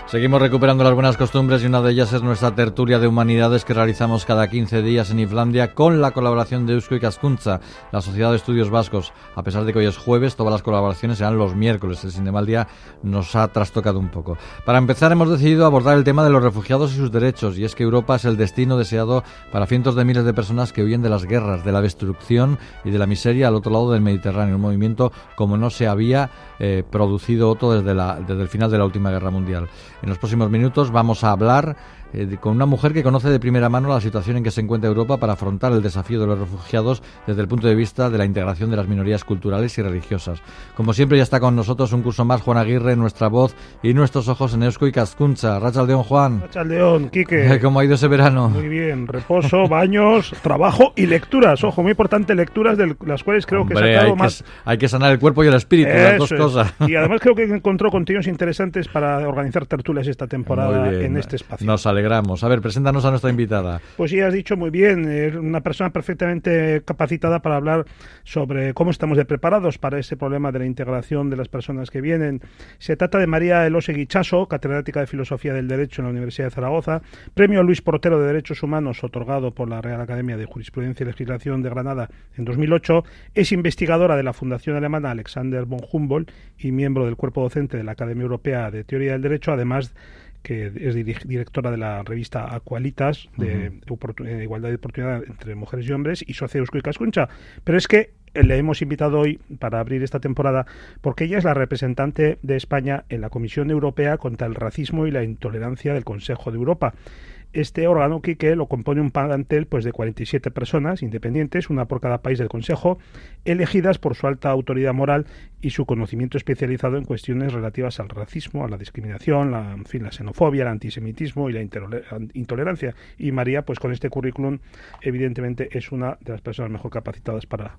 Seguimos recuperando las buenas costumbres y una de ellas es nuestra tertulia de humanidades que realizamos cada 15 días en Islandia con la colaboración de Eusko Ikaskuntza, la Sociedad de Estudios Vascos. A pesar de que hoy es jueves, todas las colaboraciones serán los miércoles. El Sindemaldia nos ha trastocado un poco. Para empezar, hemos decidido abordar el tema de los refugiados y sus derechos, y es que Europa es el destino deseado para cientos de miles de personas que huyen de las guerras, de la destrucción y de la miseria al otro lado del Mediterráneo, un movimiento como no se había producido otro desde el final de la última guerra mundial. En los próximos minutos vamos a hablar con una mujer que conoce de primera mano la situación en que se encuentra Europa para afrontar el desafío de los refugiados desde el punto de vista de la integración de las minorías culturales y religiosas. Como siempre, ya está con nosotros un curso más Juan Aguirre, nuestra voz y nuestros ojos en Eusko Ikaskuntza. Rachaldeón, Juan. Rachaldeón, Quique. ¿Cómo ha ido ese verano? Muy bien, reposo, baños, trabajo y lecturas. Ojo, muy importante, lecturas de las cuales creo que he sacado más. Hay que sanar el cuerpo y el espíritu, las dos cosas. Y además creo que encontró contenidos interesantes para organizar tertulias esta temporada en este espacio. Nos alegramos. A ver, preséntanos a nuestra invitada. Pues sí, has dicho muy bien, es una persona perfectamente capacitada para hablar sobre cómo estamos de preparados para ese problema de la integración de las personas que vienen. Se trata de María Elósegui Chaso, catedrática de Filosofía del Derecho en la Universidad de Zaragoza, premio Luis Portero de Derechos Humanos otorgado por la Real Academia de Jurisprudencia y Legislación de Granada en 2008, es investigadora de la Fundación Alemana Alexander von Humboldt y miembro del cuerpo docente de la Academia Europea de Teoría del Derecho, además que es directora de la revista Aqualitas de igualdad de oportunidad entre mujeres y hombres, y socia de Eusko Ikaskuntza. Pero es que le hemos invitado hoy para abrir esta temporada porque ella es la representante de España en la Comisión Europea contra el Racismo y la Intolerancia del Consejo de Europa. Este órgano, Quique, lo compone un plantel de 47 personas independientes, una por cada país del Consejo, elegidas por su alta autoridad moral y su conocimiento especializado en cuestiones relativas al racismo, a la discriminación, la xenofobia, el antisemitismo y la intolerancia. Y María, pues con este currículum, evidentemente es una de las personas mejor capacitadas para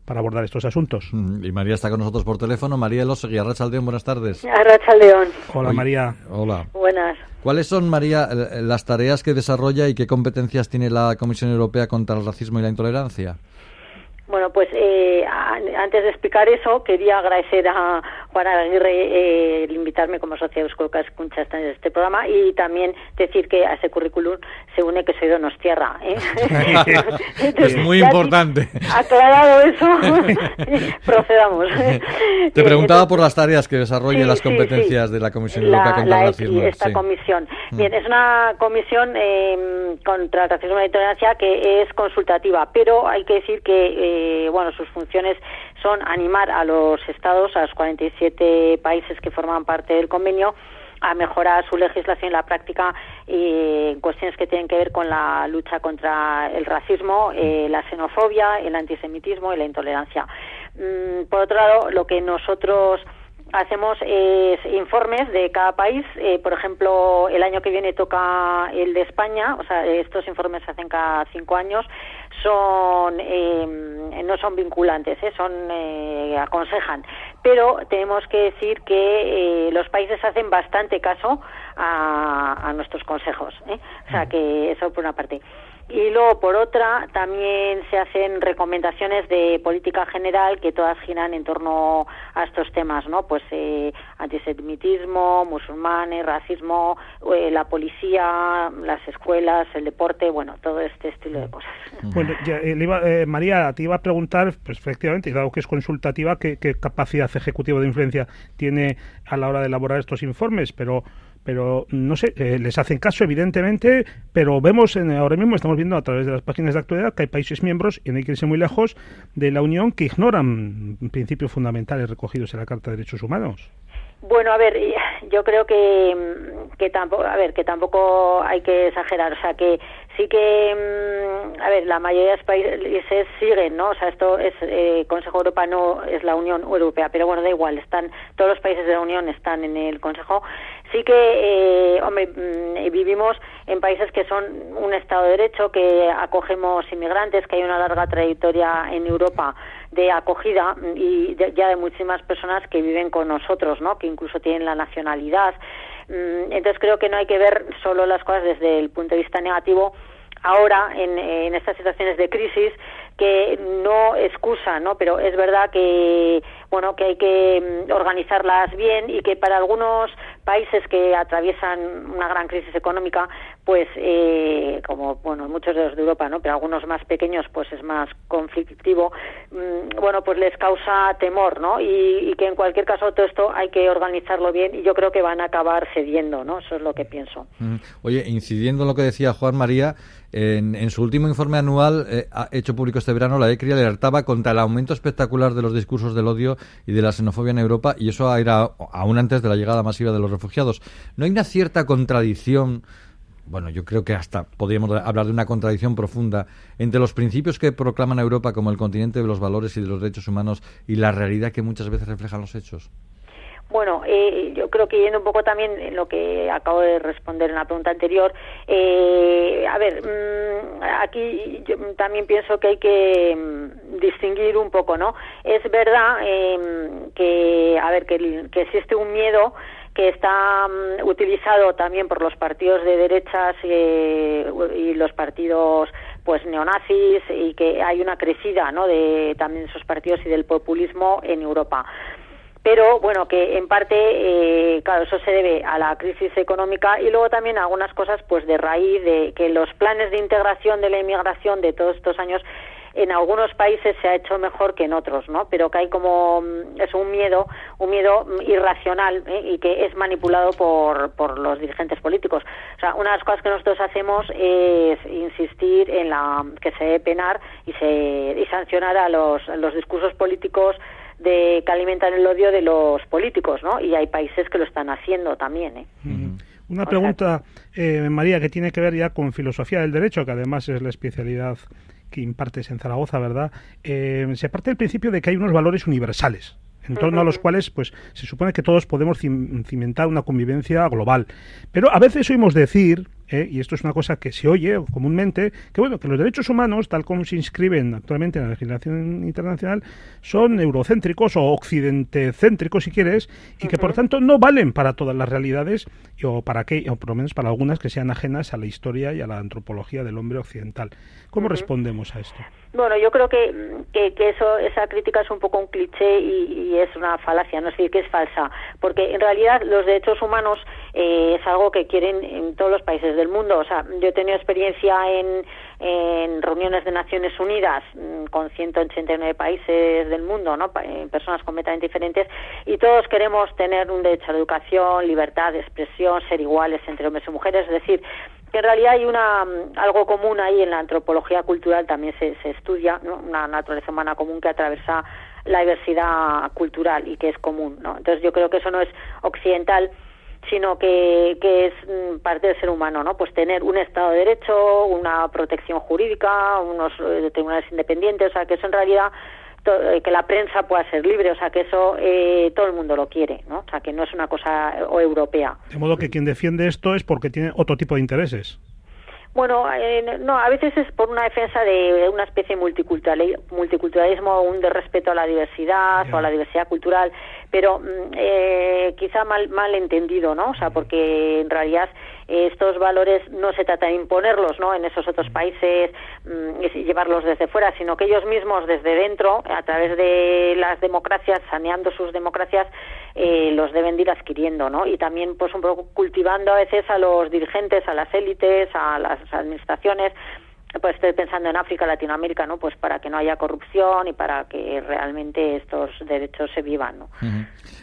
abordar estos asuntos. Y María está con nosotros por teléfono. María Elósegui, Arratsaldeón, buenas tardes. Arratsaldeón. Hola, María. Hola. Buenas. ¿Cuáles son, María, las tareas que desarrolla y qué competencias tiene la Comisión Europea contra el Racismo y la Intolerancia? Bueno, pues antes de explicar eso, quería agradecer a Juan Aguirre el invitarme como socia de Eusko Ikaskuntza en este programa, y también decir que a ese currículum se une que soy donostiarra. Es muy importante. Aclarado eso, procedamos. Te preguntaba por las tareas que desarrolla las competencias de la Comisión Europea contra el Racismo. Esta comisión. Bien, es una comisión contra el racismo y la intolerancia que es consultativa, pero hay que decir que sus funciones son animar a los estados, a los 47 países que forman parte del convenio, a mejorar su legislación y la práctica en cuestiones que tienen que ver con la lucha contra el racismo, la xenofobia, el antisemitismo y la intolerancia. Por otro lado, lo que nosotros hacemos es informes de cada país. Por ejemplo, el año que viene toca el de España. O sea, estos informes se hacen cada 5 años. No son vinculantes, aconsejan. Pero tenemos que decir que los países hacen bastante caso a nuestros consejos. O sea, que eso por una parte. Y luego, por otra, también se hacen recomendaciones de política general que todas giran en torno a estos temas, ¿no? Pues antisemitismo, musulmanes, racismo, la policía, las escuelas, el deporte, todo este estilo de cosas. Bueno, María, te iba a preguntar, pues efectivamente, dado que es consultativa, ¿qué capacidad ejecutiva de influencia tiene a la hora de elaborar estos informes? Pero no sé, les hacen caso evidentemente, pero vemos ahora mismo, estamos viendo a través de las páginas de actualidad que hay países miembros, y no hay que irse muy lejos, de la Unión que ignoran principios fundamentales recogidos en la Carta de Derechos Humanos. Bueno, a ver, yo creo que tampoco hay que exagerar, o sea, que sí que, la mayoría de los países siguen, ¿no? O sea, esto es Consejo de Europa, no es la Unión Europea, pero bueno, da igual, todos los países de la Unión están en el Consejo. Sí que, vivimos en países que son un Estado de Derecho, que acogemos inmigrantes, que hay una larga trayectoria en Europa de acogida y ya de muchísimas personas que viven con nosotros, ¿no? Que incluso tienen la nacionalidad. Entonces creo que no hay que ver solo las cosas desde el punto de vista negativo. Ahora, en estas situaciones de crisis, que no excusa, ¿no? Pero es verdad que, bueno, que hay que organizarlas bien y que para algunos países que atraviesan una gran crisis económica, pues como, bueno, muchos de los de Europa, ¿no? Pero algunos más pequeños, pues es más conflictivo, bueno, pues les causa temor, ¿no? Y que en cualquier caso todo esto hay que organizarlo bien y yo creo que van a acabar cediendo, ¿no? Eso es lo que pienso. Oye, incidiendo en lo que decía Juan María, en su último informe anual hecho público este verano, la ECRI alertaba contra el aumento espectacular de los discursos del odio y de la xenofobia en Europa, y eso era aún antes de la llegada masiva de los refugiados. ¿No hay una cierta contradicción? Bueno, yo creo que hasta podríamos hablar de una contradicción profunda entre los principios que proclaman a Europa como el continente de los valores y de los derechos humanos y la realidad que muchas veces reflejan los hechos. Bueno, yo creo que yendo un poco también en lo que acabo de responder en la pregunta anterior, a ver, aquí yo también pienso que hay que distinguir un poco, ¿no? Es verdad que, a ver, que existe un miedo que está utilizado también por los partidos de derechas y los partidos pues neonazis, y que hay una crecida, ¿no?, de también esos partidos y del populismo en Europa. Pero bueno, que en parte, claro, eso se debe a la crisis económica y luego también a algunas cosas pues de raíz de que los planes de integración de la inmigración de todos estos años en algunos países se ha hecho mejor que en otros, ¿no? Pero que hay como un miedo irracional, y que es manipulado por los dirigentes políticos. O sea, una de las cosas que nosotros hacemos es insistir en que se debe penar y sancionar a los discursos políticos que alimentan el odio de los políticos, ¿no? Y hay países que lo están haciendo también, Una pregunta, María, que tiene que ver ya con filosofía del derecho, que además es la especialidad que impartes en Zaragoza, ¿verdad? Se parte del principio de que hay unos valores universales, en torno a los cuales pues se supone que todos podemos cimentar una convivencia global. Pero a veces oímos decir, y esto es una cosa que se oye comúnmente, que bueno, que los derechos humanos, tal como se inscriben actualmente en la legislación internacional, son eurocéntricos o occidentecéntricos, si quieres, y que por tanto no valen para todas las realidades, o por lo menos para algunas que sean ajenas a la historia y a la antropología del hombre occidental. ¿Cómo respondemos a esto? Bueno, yo creo que esa crítica es un poco un cliché y es una falacia, no es decir, que es falsa, porque en realidad los derechos humanos es algo que quieren en todos los países del mundo. O sea, yo he tenido experiencia en reuniones de Naciones Unidas con 189 países del mundo, ¿no?, personas completamente diferentes, y todos queremos tener un derecho a la educación, libertad de expresión, ser iguales entre hombres y mujeres. Es decir, que en realidad hay algo común ahí en la antropología cultural, también se estudia, ¿no?, una naturaleza humana común que atraviesa la diversidad cultural y que es común, ¿no? Entonces yo creo que eso no es occidental, sino que es parte del ser humano, ¿no? Pues tener un Estado de Derecho, una protección jurídica, unos tribunales independientes, o sea, que eso en realidad que la prensa pueda ser libre, o sea, que eso todo el mundo lo quiere, ¿no? O sea, que no es una cosa europea. De modo que quien defiende esto es porque tiene otro tipo de intereses. Bueno, no, a veces es por una defensa de una especie de multiculturalismo, de respeto a la diversidad o a la diversidad cultural, pero quizá mal entendido, ¿no? O sea, porque en realidad estos valores no se trata de imponerlos, ¿no?, en esos otros países y llevarlos desde fuera, sino que ellos mismos desde dentro, a través de las democracias, saneando sus democracias, los deben de ir adquiriendo, ¿no? Y también pues un poco cultivando a veces a los dirigentes, a las élites, a las administraciones. Pues estoy pensando en África, Latinoamérica, ¿no?, pues para que no haya corrupción y para que realmente estos derechos se vivan, ¿no?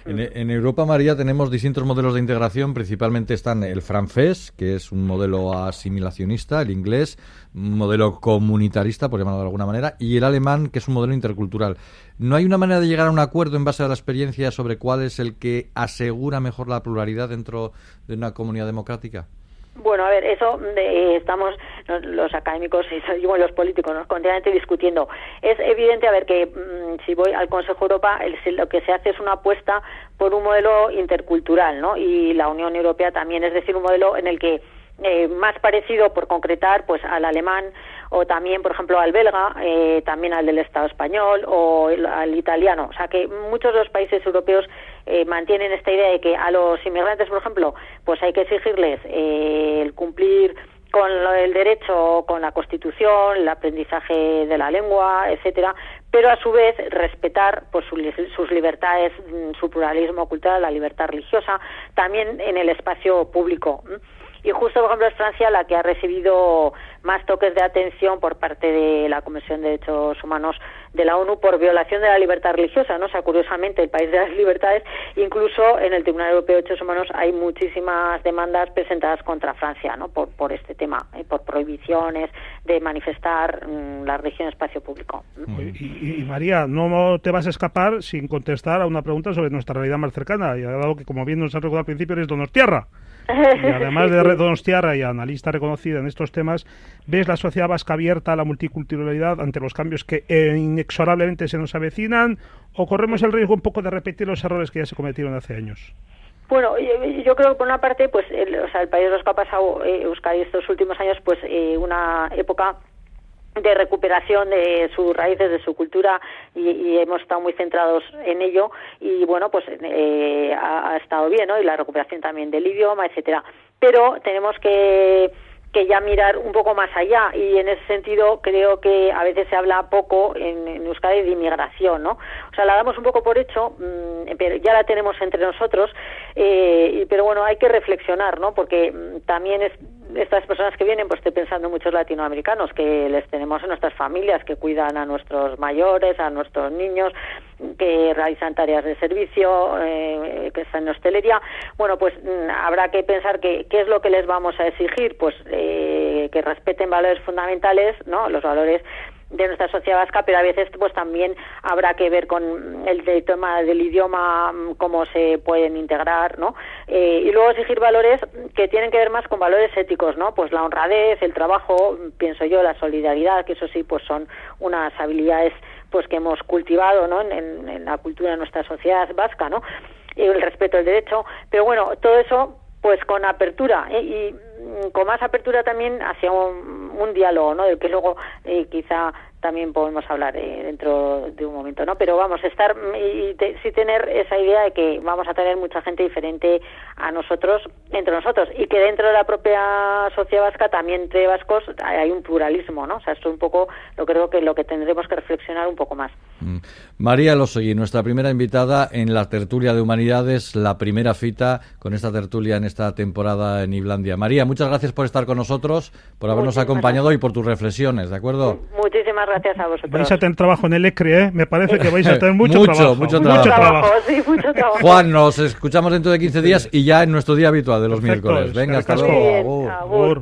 En Europa, María, tenemos distintos modelos de integración. Principalmente están el francés, que es un modelo asimilacionista, el inglés, un modelo comunitarista, por llamarlo de alguna manera, y el alemán, que es un modelo intercultural. ¿No hay una manera de llegar a un acuerdo en base a la experiencia sobre cuál es el que asegura mejor la pluralidad dentro de una comunidad democrática? Bueno, a ver, eso estamos los académicos y los políticos continuamente discutiendo. Es evidente, a ver, que si voy al Consejo de Europa, lo que se hace es una apuesta por un modelo intercultural, ¿no? Y la Unión Europea también, es decir, un modelo en el que más parecido, por concretar, pues al alemán, o también, por ejemplo, al belga, también al del Estado español o al italiano. O sea, que muchos de los países europeos mantienen esta idea de que a los inmigrantes, por ejemplo, pues hay que exigirles el cumplir con el derecho, con la Constitución, el aprendizaje de la lengua, etcétera, pero a su vez respetar pues sus libertades, su pluralismo cultural, la libertad religiosa, también en el espacio público. Y justo, por ejemplo, es Francia la que ha recibido más toques de atención por parte de la Comisión de Derechos Humanos de la ONU por violación de la libertad religiosa, ¿no? O sea, curiosamente, el país de las libertades, incluso en el Tribunal Europeo de Derechos Humanos hay muchísimas demandas presentadas contra Francia, ¿no? Por este tema, por prohibiciones de manifestar la religión en espacio público. Y María, no te vas a escapar sin contestar a una pregunta sobre nuestra realidad más cercana, y dado que, como bien nos has recordado al principio, eres donostiarra. Y además de donostiarra y analista reconocida en estos temas, ¿ves la sociedad vasca abierta a la multiculturalidad ante los cambios que inexorablemente se nos avecinan, o corremos el riesgo un poco de repetir los errores que ya se cometieron hace años? Bueno, yo creo que por una parte, pues, el País Vasco ha pasado, Euskadi, estos últimos años, pues, una época de recuperación de sus raíces, de su cultura, y hemos estado muy centrados en ello, y bueno, pues ha estado bien, ¿no? Y la recuperación también del idioma, etcétera. Pero tenemos que ya mirar un poco más allá, y en ese sentido creo que a veces se habla poco en Euskadi de inmigración, ¿no? O sea, la damos un poco por hecho, pero ya la tenemos entre nosotros, pero bueno, hay que reflexionar, ¿no? Porque también estas personas que vienen, pues estoy pensando en muchos latinoamericanos que les tenemos en nuestras familias, que cuidan a nuestros mayores, a nuestros niños, que realizan tareas de servicio, que están en hostelería. Bueno, pues habrá que pensar qué es lo que les vamos a exigir, pues que respeten valores fundamentales, ¿no? Los valores de nuestra sociedad vasca, pero a veces pues también habrá que ver con el tema del idioma, cómo se pueden integrar, ¿no? Y luego exigir valores que tienen que ver más con valores éticos, ¿no? Pues la honradez, el trabajo, pienso yo, la solidaridad, que eso sí, pues son unas habilidades pues que hemos cultivado, ¿no? En la cultura de nuestra sociedad vasca, ¿no? El respeto al derecho, pero bueno, todo eso pues con apertura, y con más apertura también hacia un diálogo, ¿no? Del que luego quizá también podemos hablar dentro de un momento, ¿no? Pero vamos, estar sí tener esa idea de que vamos a tener mucha gente diferente a nosotros, entre nosotros, y que dentro de la propia sociedad vasca, también entre vascos, hay un pluralismo, ¿no? O sea, esto es un poco lo que tendremos que reflexionar un poco más. María Elósegui, nuestra primera invitada en la tertulia de Humanidades, la primera cita con esta tertulia en esta temporada en Islandia. María, muchas gracias por estar con nosotros, por habernos acompañado y por tus reflexiones, ¿de acuerdo? Muchísimas gracias a vosotros. Vais a tener trabajo en el ECRI, ¿eh? Me parece que vais a tener mucho trabajo. Mucho trabajo. Sí, mucho trabajo. Juan, nos escuchamos dentro de 15 días y ya en nuestro día habitual de los miércoles. Venga, hasta luego. Agur.